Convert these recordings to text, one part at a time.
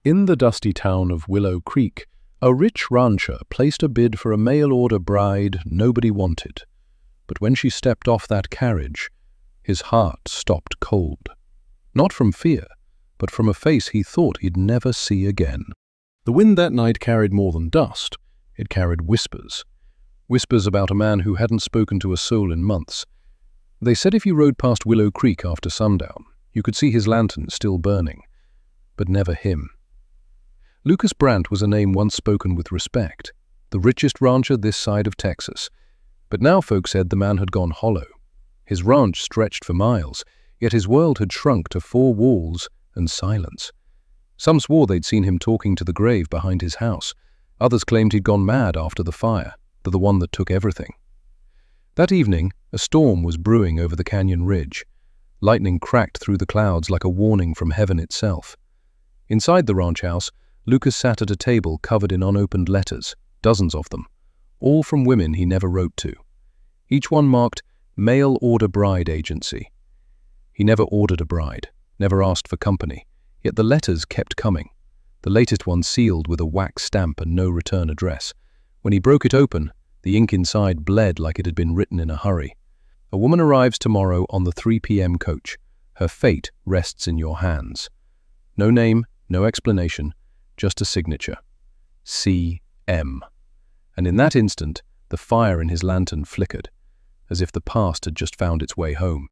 In the dusty town of Willow Creek, a rich rancher placed a bid for a mail-order bride nobody wanted. But when she stepped off that carriage, his heart stopped cold. Not from fear, but from a face he thought he'd never see again. The wind that night carried more than dust. It carried whispers. Whispers about a man who hadn't spoken to a soul in months. They said if you rode past Willow Creek after sundown, you could see his lantern still burning. But never him. Lucas Brandt was a name once spoken with respect, the richest rancher this side of Texas. But now folk said the man had gone hollow. His ranch stretched for miles, yet his world had shrunk to 4 walls and silence. Some swore they'd seen him talking to the grave behind his house. Others claimed he'd gone mad after the fire, the one that took everything. That evening, a storm was brewing over the canyon ridge. Lightning cracked through the clouds like a warning from heaven itself. Inside the ranch house, Lucas sat at a table covered in unopened letters, dozens of them, all from women he never wrote to. Each one marked Mail Order Bride Agency. He never ordered a bride, never asked for company, yet the letters kept coming, the latest one sealed with a wax stamp and no return address. When he broke it open, the ink inside bled like it had been written in a hurry. A woman arrives tomorrow on the 3 p.m. coach. Her fate rests in your hands. No name, no explanation, just a signature. C.M. And in that instant, the fire in his lantern flickered, as if the past had just found its way home.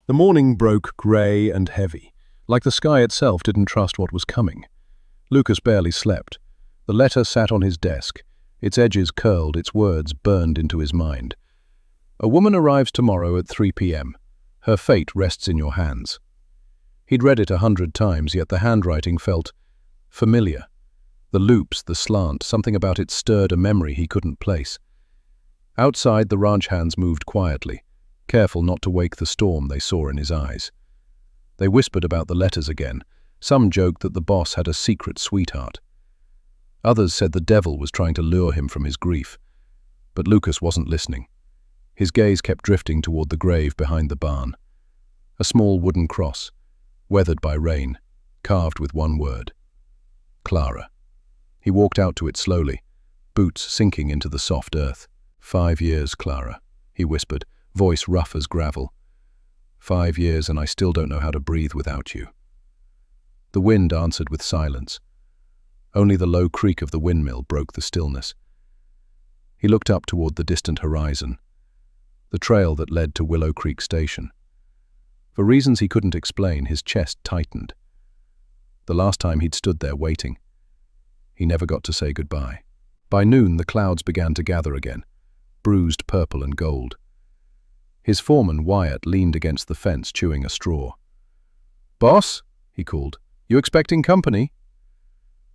The morning broke grey and heavy, like the sky itself didn't trust what was coming. Lucas barely slept. The letter sat on his desk, its edges curled, its words burned into his mind. A woman arrives tomorrow at 3 p.m. Her fate rests in your hands. He'd read it 100 times, yet the handwriting felt familiar. The loops, the slant, something about it stirred a memory he couldn't place. Outside, the ranch hands moved quietly, careful not to wake the storm they saw in his eyes. They whispered about the letters again. Some joked that the boss had a secret sweetheart. Others said the devil was trying to lure him from his grief. But Lucas wasn't listening. His gaze kept drifting toward the grave behind the barn. A small wooden cross, weathered by rain, carved with one word. Clara. He walked out to it slowly, boots sinking into the soft earth. 5 years, Clara, he whispered, voice rough as gravel. 5 years and I still don't know how to breathe without you. The wind answered with silence. Only the low creak of the windmill broke the stillness. He looked up toward the distant horizon, the trail that led to Willow Creek Station. For reasons he couldn't explain, his chest tightened. The last time he'd stood there waiting, he never got to say goodbye. By noon, the clouds began to gather again, bruised purple and gold. His foreman, Wyatt, leaned against the fence, chewing a straw. "Boss," he called, "you expecting company?"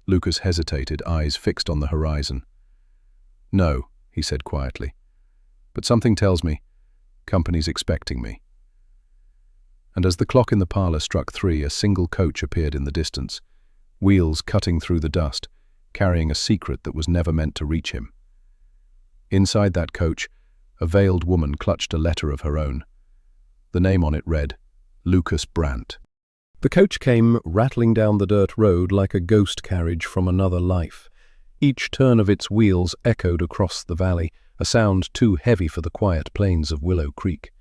Lucas hesitated, eyes fixed on the horizon. "No," he said quietly, "but something tells me company's expecting me." And as the clock in the parlor struck 3, a single coach appeared in the distance, wheels cutting through the dust, carrying a secret that was never meant to reach him. Inside that coach, a veiled woman clutched a letter of her own. The name on it read, Lucas Brandt. The coach came rattling down the dirt road like a ghost carriage from another life. Each turn of its wheels echoed across the valley, a sound too heavy for the quiet plains of Willow Creek.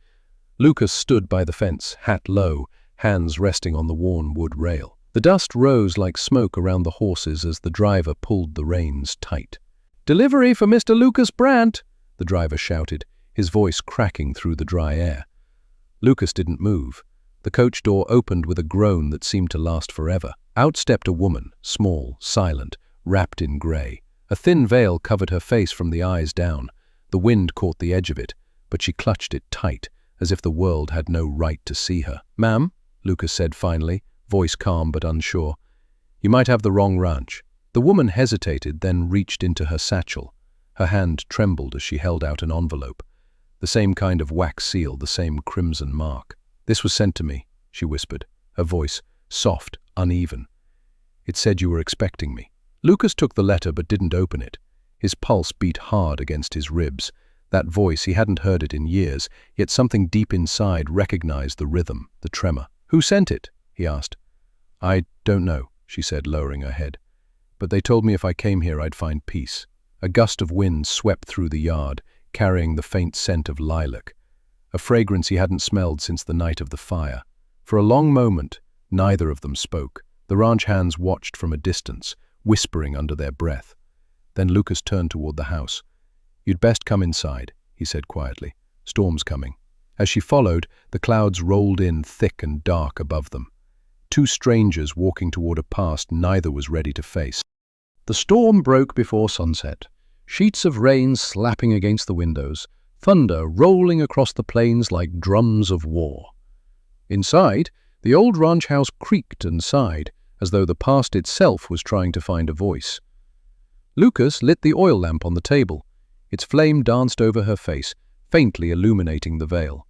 Lucas stood by the fence, hat low, hands resting on the worn wood rail. The dust rose like smoke around the horses as the driver pulled the reins tight. "Delivery for Mr. Lucas Brandt," the driver shouted, his voice cracking through the dry air. Lucas didn't move. The coach door opened with a groan that seemed to last forever. Out stepped a woman, small, silent, wrapped in grey. A thin veil covered her face from the eyes down. The wind caught the edge of it, but she clutched it tight, as if the world had no right to see her. "Ma'am," Lucas said finally, voice calm but unsure, "you might have the wrong ranch." The woman hesitated, then reached into her satchel. Her hand trembled as she held out an envelope. The same kind of wax seal, the same crimson mark. "This was sent to me," she whispered, her voice soft, uneven. "It said you were expecting me." Lucas took the letter but didn't open it. His pulse beat hard against his ribs. That voice, he hadn't heard it in years, yet something deep inside recognized the rhythm, the tremor. "Who sent it?" he asked. "I don't know," she said, lowering her head. "But they told me if I came here I'd find peace." A gust of wind swept through the yard, carrying the faint scent of lilac, a fragrance he hadn't smelled since the night of the fire. For a long moment, neither of them spoke. The ranch hands watched from a distance, whispering under their breath. Then Lucas turned toward the house. "You'd best come inside," he said quietly. "Storm's coming." As she followed, the clouds rolled in thick and dark above them. Two strangers walking toward a past neither was ready to face. The storm broke before sunset, sheets of rain slapping against the windows, thunder rolling across the plains like drums of war. Inside, the old ranch house creaked and sighed, as though the past itself was trying to find a voice. Lucas lit the oil lamp on the table. Its flame danced over her face, faintly illuminating the veil.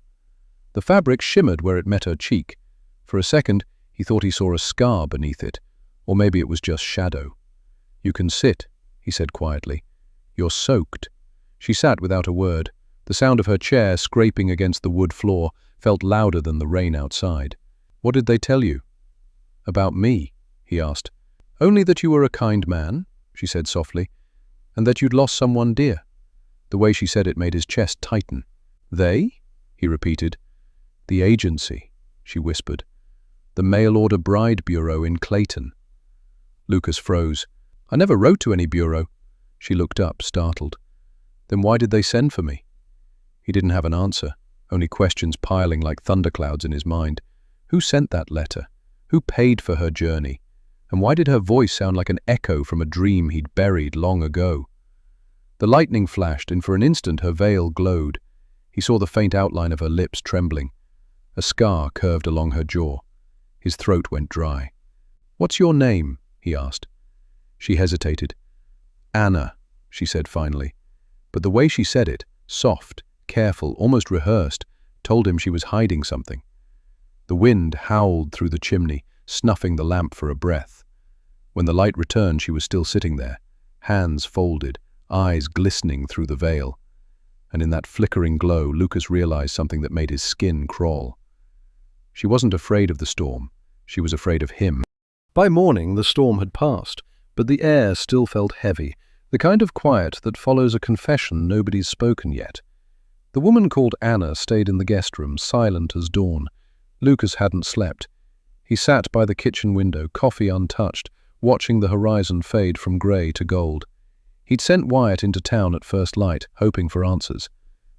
The fabric shimmered where it met her cheek. For a second, he thought he saw a scar beneath it, or maybe it was just shadow. "You can sit," he said quietly. "You're soaked." She sat without a word. The sound of her chair scraping against the wood floor felt louder than the rain outside. "What did they tell you?" "About me?" he asked. "Only that you were a kind man," she said softly, "and that you'd lost someone dear." The way she said it made his chest tighten. "They?" he repeated. "The agency," she whispered. "The mail-order bride bureau in Clayton." Lucas froze. "I never wrote to any bureau." She looked up, startled. "Then why did they send for me?" He didn't have an answer, only questions piling like thunderclouds in his mind. Who sent that letter? Who paid for her journey? And why did her voice sound like an echo from a dream he'd buried long ago? The lightning flashed, and for an instant her veil glowed. He saw the faint outline of her lips trembling. A scar curved along her jaw. His throat went dry. "What's your name?" he asked. She hesitated. "Anna," she said finally. But the way she said it, soft, careful, almost rehearsed, told him she was hiding something. The wind howled through the chimney, snuffing the lamp for a breath. When the light returned, she was still sitting there, hands folded, eyes glistening through the veil. And in that flickering glow, Lucas realized something that made his skin crawl. She wasn't afraid of the storm. She was afraid of him. By morning, the storm had passed, but the air still felt heavy, the kind of quiet that follows a confession nobody's spoken yet. The woman called Anna stayed in the guest room, silent as dawn. Lucas hadn't slept. He sat by the kitchen window, coffee untouched, watching the horizon fade from grey to gold. He'd sent Wyatt into town at first light, hoping for answers.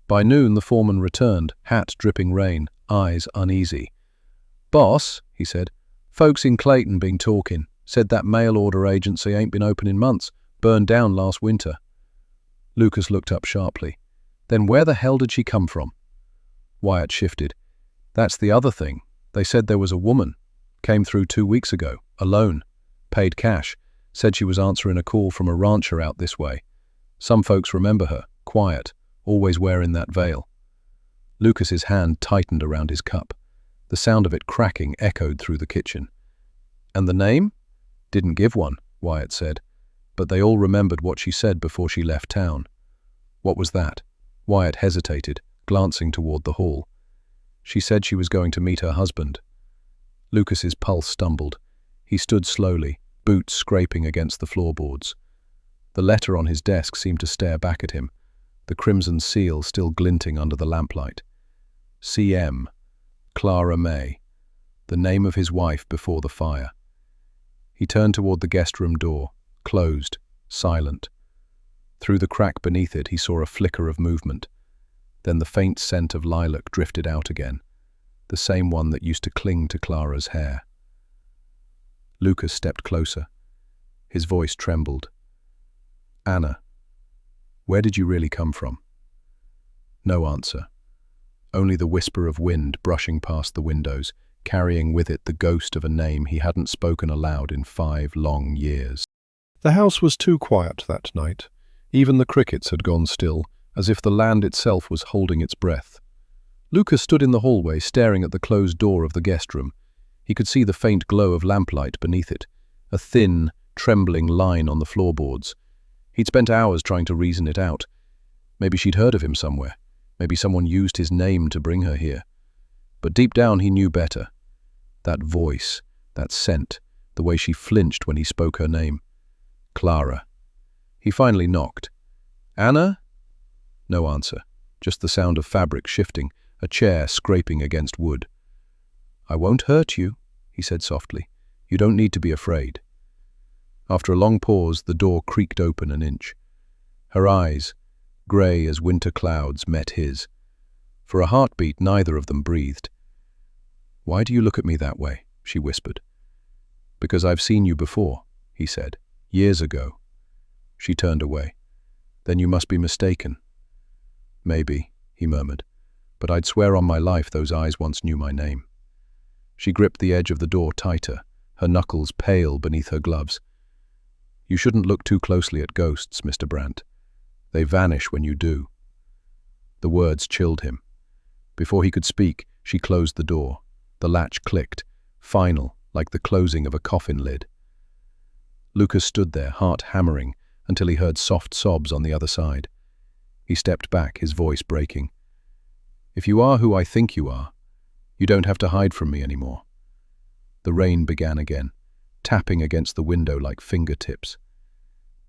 By noon, the foreman returned, hat dripping rain, eyes uneasy. "Boss," he said, "folks in Clayton been talking. Said that mail-order agency ain't been open in months, burned down last winter." Lucas looked up sharply. "Then where the hell did she come from?" Wyatt shifted. "That's the other thing. They said there was a woman. Came through 2 weeks ago, alone. Paid cash. Said she was answering a call from a rancher out this way. Some folks remember her, quiet, always wearing that veil." Lucas's hand tightened around his cup. The sound of it cracking echoed through the kitchen. "And the name?" "Didn't give one," Wyatt said. "But they all remembered what she said before she left town." "What was that?" Wyatt hesitated, glancing toward the hall. "She said she was going to meet her husband." Lucas's pulse stumbled. He stood slowly, boots scraping against the floorboards. The letter on his desk seemed to stare back at him, the crimson seal still glinting under the lamplight. C.M. Clara May, the name of his wife before the fire. He turned toward the guest room door, closed, silent. Through the crack beneath it, he saw a flicker of movement. Then the faint scent of lilac drifted out again, the same one that used to cling to Clara's hair. Lucas stepped closer. His voice trembled. "Anna, where did you really come from?" No answer. Only the whisper of wind brushing past the windows, carrying with it the ghost of a name he hadn't spoken aloud in 5 long years. The house was too quiet that night. Even the crickets had gone still, as if the land itself was holding its breath. Lucas stood in the hallway, staring at the closed door of the guest room. He could see the faint glow of lamplight beneath it, a thin, trembling line on the floorboards. He'd spent hours trying to reason it out. Maybe she'd heard of him somewhere. Maybe someone used his name to bring her here. But deep down he knew better. That voice, that scent, the way she flinched when he spoke her name. Clara. He finally knocked. Anna? No answer, just the sound of fabric shifting, a chair scraping against wood. I won't hurt you, he said softly. You don't need to be afraid. After a long pause, the door creaked open an inch. Her eyes, grey as winter clouds, met his. For a heartbeat, neither of them breathed. Why do you look at me that way? She whispered. Because I've seen you before, he said. Years ago. She turned away. Then you must be mistaken. Maybe, he murmured, but I'd swear on my life those eyes once knew my name. She gripped the edge of the door tighter, her knuckles pale beneath her gloves. You shouldn't look too closely at ghosts, Mr. Brandt. They vanish when you do. The words chilled him. Before he could speak, she closed the door. The latch clicked, final, like the closing of a coffin lid. Lucas stood there, heart hammering, until he heard soft sobs on the other side. He stepped back, his voice breaking. If you are who I think you are, you don't have to hide from me anymore. The rain began again, tapping against the window like fingertips.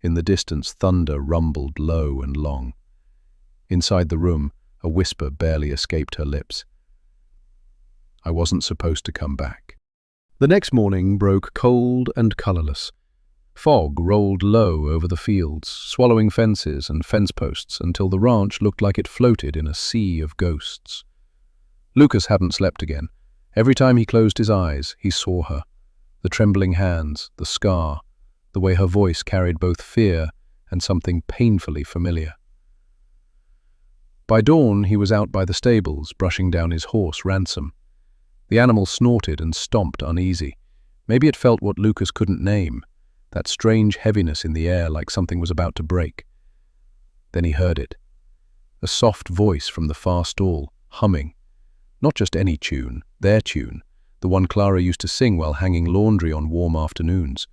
In the distance, thunder rumbled low and long. Inside the room, a whisper barely escaped her lips. I wasn't supposed to come back. The next morning broke cold and colourless. Fog rolled low over the fields, swallowing fences and fence posts until the ranch looked like it floated in a sea of ghosts. Lucas hadn't slept again. Every time he closed his eyes, he saw her. The trembling hands, the scar, the way her voice carried both fear and something painfully familiar. By dawn, he was out by the stables, brushing down his horse, Ransom. The animal snorted and stomped uneasy. Maybe it felt what Lucas couldn't name, that strange heaviness in the air like something was about to break. Then he heard it. A soft voice from the far stall, humming. Not just any tune, their tune, the one Clara used to sing while hanging laundry on warm afternoons.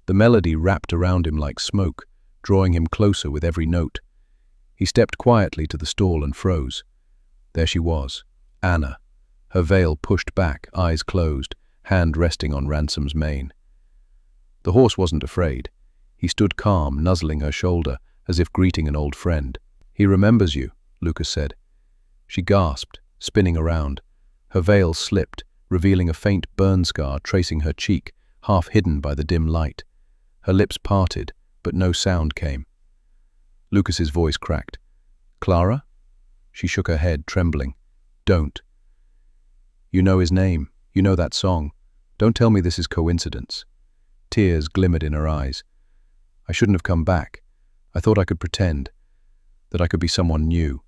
The melody wrapped around him like smoke, drawing him closer with every note. He stepped quietly to the stall and froze. There she was, Anna, her veil pushed back, eyes closed, hand resting on Ransom's mane. The horse wasn't afraid. He stood calm, nuzzling her shoulder, as if greeting an old friend. He remembers you, Lucas said. She gasped, spinning around. Her veil slipped, revealing a faint burn scar tracing her cheek, half hidden by the dim light. Her lips parted, but no sound came. Lucas's voice cracked. Clara? She shook her head, trembling. Don't. You know his name. You know that song. Don't tell me this is coincidence. Tears glimmered in her eyes. I shouldn't have come back. I thought I could pretend, that I could be someone new.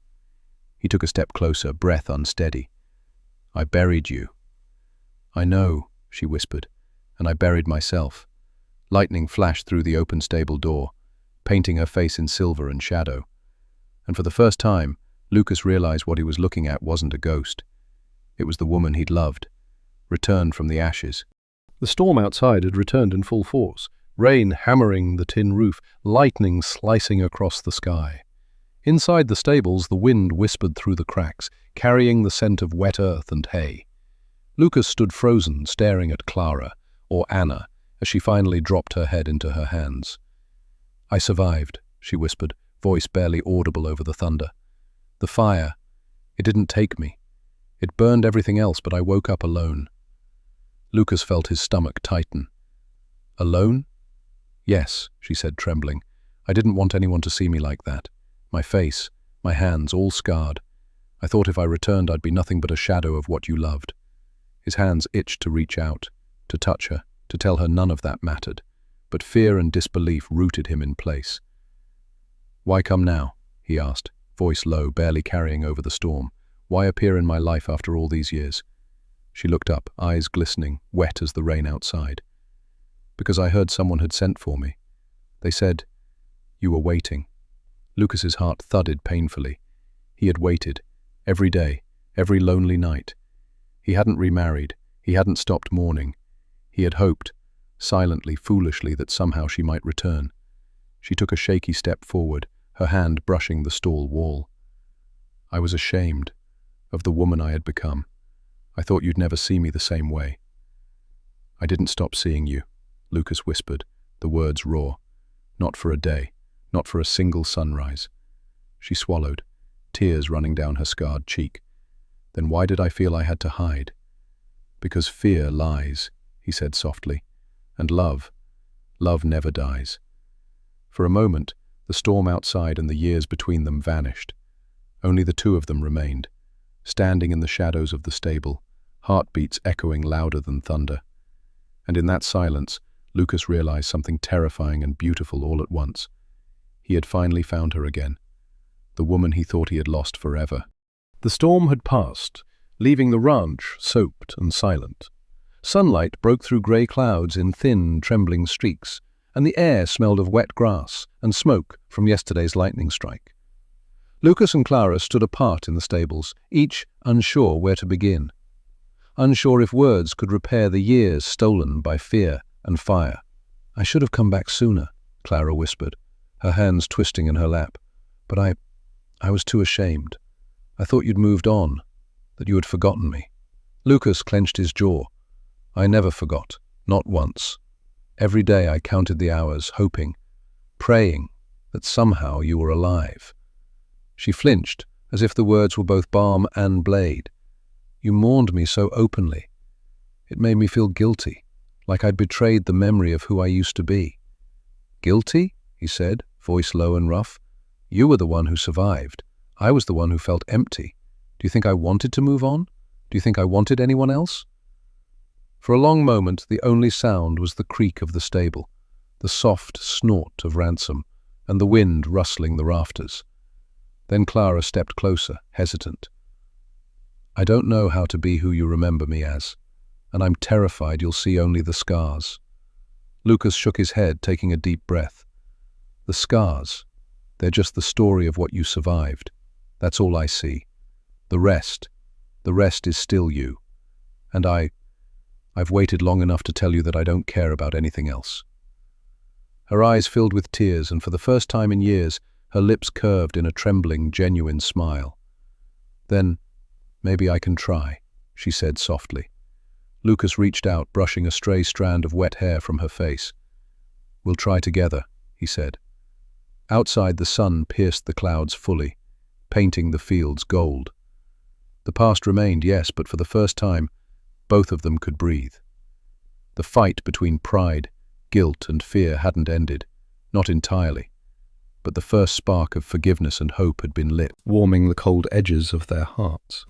He took a step closer, breath unsteady. I buried you. I know, she whispered, and I buried myself. Lightning flashed through the open stable door, painting her face in silver and shadow. And for the first time, Lucas realized what he was looking at wasn't a ghost. It was the woman he'd loved, returned from the ashes. The storm outside had returned in full force, rain hammering the tin roof, lightning slicing across the sky. Inside the stables, the wind whispered through the cracks, carrying the scent of wet earth and hay. Lucas stood frozen, staring at Clara, or Anna, as she finally dropped her head into her hands. I survived, she whispered, voice barely audible over the thunder. The fire, it didn't take me. It burned everything else, but I woke up alone. Lucas felt his stomach tighten. Alone? Yes, she said, trembling. I didn't want anyone to see me like that. My face, my hands, all scarred. I thought if I returned I'd be nothing but a shadow of what you loved. His hands itched to reach out, to touch her, to tell her none of that mattered, but fear and disbelief rooted him in place. Why come now? He asked, voice low, barely carrying over the storm. Why appear in my life after all these years? She looked up, eyes glistening, wet as the rain outside. Because I heard someone had sent for me. They said, you were waiting. Lucas's heart thudded painfully. He had waited, every day, every lonely night. He hadn't remarried, he hadn't stopped mourning. He had hoped, silently, foolishly, that somehow she might return. She took a shaky step forward, her hand brushing the stall wall. I was ashamed of the woman I had become. I thought you'd never see me the same way. I didn't stop seeing you, Lucas whispered, the words raw. Not for a day, not for a single sunrise. She swallowed, tears running down her scarred cheek. Then why did I feel I had to hide? Because fear lies, he said softly, and love never dies. For a moment, the storm outside and the years between them vanished. Only the two of them remained, standing in the shadows of the stable, heartbeats echoing louder than thunder. And in that silence, Lucas realized something terrifying and beautiful all at once. He had finally found her again, the woman he thought he had lost forever. The storm had passed, leaving the ranch soaked and silent. Sunlight broke through grey clouds in thin, trembling streaks, and the air smelled of wet grass and smoke from yesterday's lightning strike. Lucas and Clara stood apart in the stables, each unsure where to begin. Unsure if words could repair the years stolen by fear and fire. "I should have come back sooner," Clara whispered, her hands twisting in her lap. "But I was too ashamed. I thought you'd moved on, that you had forgotten me." Lucas clenched his jaw. "I never forgot, not once. Every day I counted the hours, hoping, praying that somehow you were alive." She flinched, as if the words were both balm and blade. "You mourned me so openly. It made me feel guilty, like I'd betrayed the memory of who I used to be." "Guilty?" he said, voice low and rough. "You were the one who survived. I was the one who felt empty. Do you think I wanted to move on? Do you think I wanted anyone else?" For a long moment, the only sound was the creak of the stable, the soft snort of Ransom, and the wind rustling the rafters. Then Clara stepped closer, hesitant. "I don't know how to be who you remember me as, and I'm terrified you'll see only the scars." Lucas shook his head, taking a deep breath. "The scars, they're just the story of what you survived. That's all I see. The rest is still you. And I've waited long enough to tell you that I don't care about anything else." Her eyes filled with tears, and for the first time in years, her lips curved in a trembling, genuine smile. "Then, maybe I can try," she said softly. Lucas reached out, brushing a stray strand of wet hair from her face. "We'll try together," he said. Outside, the sun pierced the clouds fully, painting the fields gold. The past remained, yes, but for the first time, both of them could breathe. The fight between pride, guilt, and fear hadn't ended, not entirely, but the first spark of forgiveness and hope had been lit, warming the cold edges of their hearts.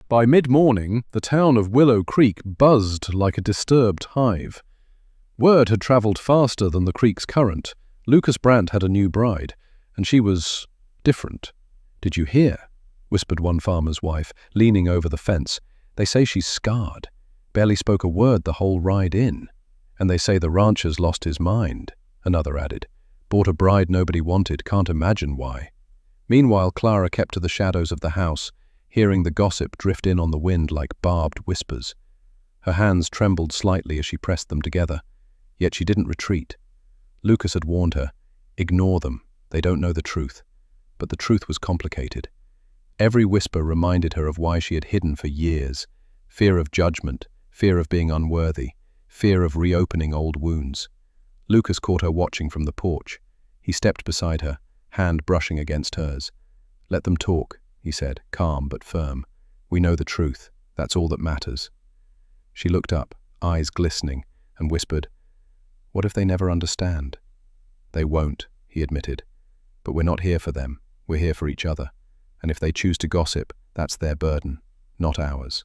By mid-morning, the town of Willow Creek buzzed like a disturbed hive. Word had traveled faster than the creek's current. Lucas Brandt had a new bride, and she was different. "Did you hear?" whispered one farmer's wife, leaning over the fence. "They say she's scarred. Barely spoke a word the whole ride in. And they say the rancher's lost his mind," another added. "Bought a bride nobody wanted, can't imagine why." Meanwhile, Clara kept to the shadows of the house, hearing the gossip drift in on the wind like barbed whispers. Her hands trembled slightly as she pressed them together, yet she didn't retreat. Lucas had warned her, "Ignore them, they don't know the truth." But the truth was complicated. Every whisper reminded her of why she had hidden for years: fear of judgment, fear of being unworthy, fear of reopening old wounds. Lucas caught her watching from the porch. He stepped beside her, hand brushing against hers. "Let them talk," he said, calm but firm. "We know the truth. That's all that matters." She looked up, eyes glistening, and whispered, "What if they never understand?" "They won't," he admitted. "But we're not here for them. We're here for each other. And if they choose to gossip, that's their burden, not ours."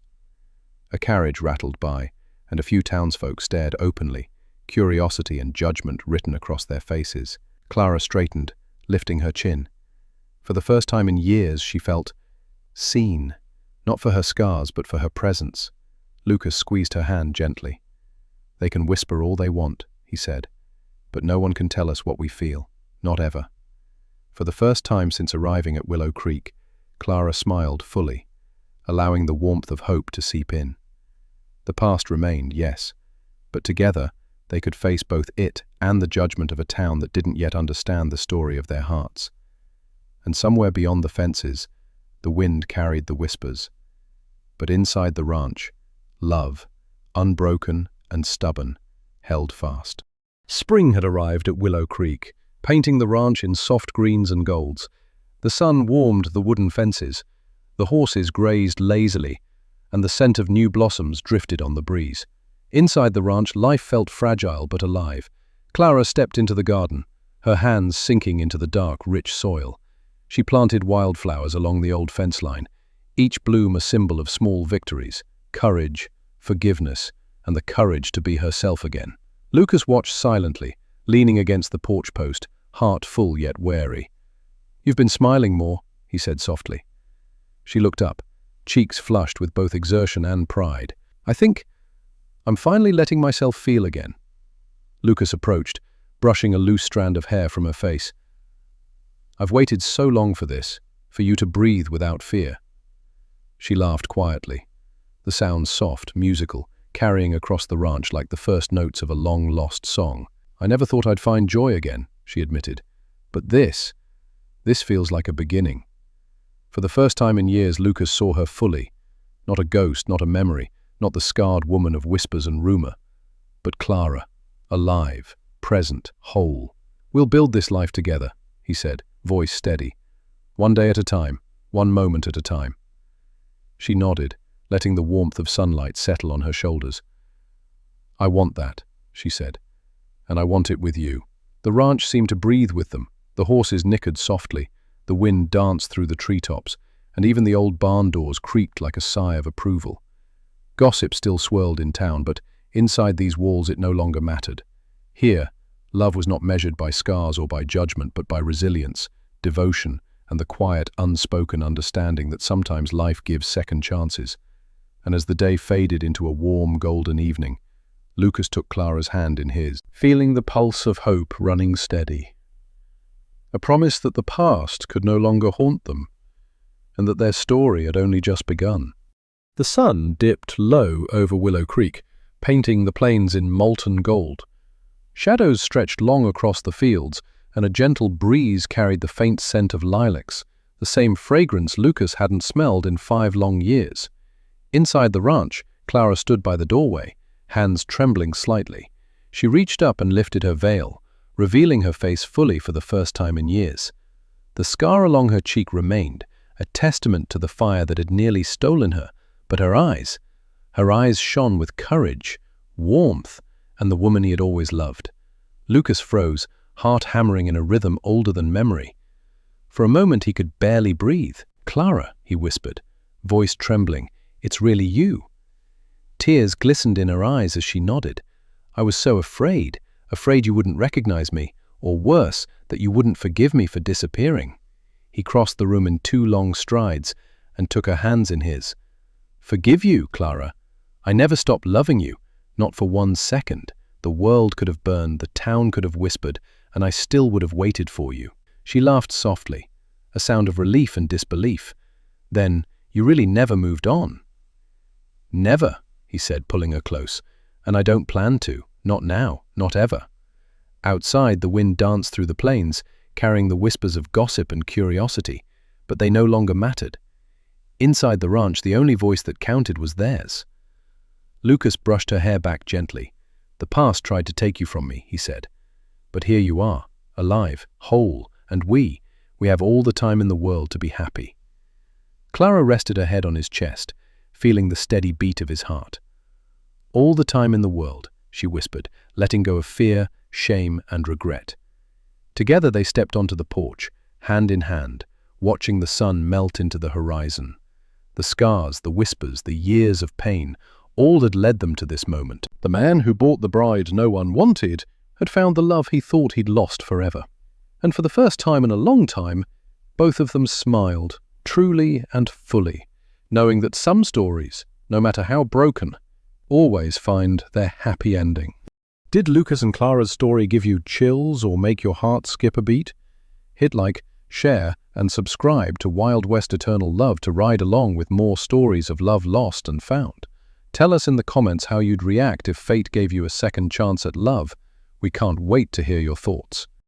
A carriage rattled by, and a few townsfolk stared openly, curiosity and judgment written across their faces. Clara straightened, lifting her chin. For the first time in years, she felt seen, not for her scars, but for her presence. Lucas squeezed her hand gently. "They can whisper all they want," he said, "but no one can tell us what we feel, not ever." For the first time since arriving at Willow Creek, Clara smiled fully, allowing the warmth of hope to seep in. The past remained, yes, but together they could face both it and the judgment of a town that didn't yet understand the story of their hearts. And somewhere beyond the fences, the wind carried the whispers. But inside the ranch, love, unbroken and stubborn, held fast. Spring had arrived at Willow Creek, painting the ranch in soft greens and golds. The sun warmed the wooden fences, the horses grazed lazily, and the scent of new blossoms drifted on the breeze. Inside the ranch, life felt fragile but alive. Clara stepped into the garden, her hands sinking into the dark, rich soil. She planted wildflowers along the old fence line, each bloom a symbol of small victories, courage, forgiveness, and the courage to be herself again. Lucas watched silently, leaning against the porch post, heart full yet wary. "You've been smiling more," he said softly. She looked up, cheeks flushed with both exertion and pride. "I think I'm finally letting myself feel again." Lucas approached, brushing a loose strand of hair from her face. "I've waited so long for this, for you to breathe without fear." She laughed quietly, the sound soft, musical, carrying across the ranch like the first notes of a long-lost song. "I never thought I'd find joy again," she admitted. "But this feels like a beginning." For the first time in years, Lucas saw her fully. Not a ghost, not a memory, not the scarred woman of whispers and rumor, but Clara, alive, present, whole. "We'll build this life together," he said, voice steady. "One day at a time, one moment at a time." She nodded, letting the warmth of sunlight settle on her shoulders. "I want that," she said, "and I want it with you." The ranch seemed to breathe with them. The horses nickered softly, the wind danced through the treetops, and even the old barn doors creaked like a sigh of approval. Gossip still swirled in town, but inside these walls it no longer mattered. Here, love was not measured by scars or by judgment, but by resilience, devotion, and the quiet, unspoken understanding that sometimes life gives second chances. And as the day faded into a warm, golden evening, Lucas took Clara's hand in his, feeling the pulse of hope running steady. A promise that the past could no longer haunt them, and that their story had only just begun. The sun dipped low over Willow Creek, painting the plains in molten gold. Shadows stretched long across the fields, and a gentle breeze carried the faint scent of lilacs, the same fragrance Lucas hadn't smelled in 5 long years. Inside the ranch, Clara stood by the doorway, hands trembling slightly. She reached up and lifted her veil, revealing her face fully for the first time in years. The scar along her cheek remained, a testament to the fire that had nearly stolen her, but her eyes shone with courage, warmth, and the woman he had always loved. Lucas froze, heart hammering in a rhythm older than memory. For a moment he could barely breathe. "Clara," he whispered, voice trembling, "it's really you." Tears glistened in her eyes as she nodded. "I was so afraid you wouldn't recognize me, or worse, that you wouldn't forgive me for disappearing." He crossed the room in 2 long strides and took her hands in his. "Forgive you, Clara. I never stopped loving you, not for 1 second. The world could have burned, the town could have whispered, and I still would have waited for you." She laughed softly, a sound of relief and disbelief. "Then, you really never moved on?" "Never," he said, pulling her close. "And I don't plan to. Not now, not ever." Outside, the wind danced through the plains, carrying the whispers of gossip and curiosity, but they no longer mattered. Inside the ranch, the only voice that counted was theirs. Lucas brushed her hair back gently. "The past tried to take you from me," he said. "But here you are, alive, whole, and we have all the time in the world to be happy." Clara rested her head on his chest, feeling the steady beat of his heart. "All the time in the world," she whispered, letting go of fear, shame, and regret. Together they stepped onto the porch, hand in hand, watching the sun melt into the horizon. The scars, the whispers, the years of pain, all had led them to this moment. The man who bought the bride no one wanted had found the love he thought he'd lost forever. And for the first time in a long time, both of them smiled, truly and fully, knowing that some stories, no matter how broken, always find their happy ending. Did Lucas and Clara's story give you chills or make your heart skip a beat? Hit like, share, and subscribe to Wild West Eternal Love to ride along with more stories of love lost and found. Tell us in the comments how you'd react if fate gave you a second chance at love. We can't wait to hear your thoughts.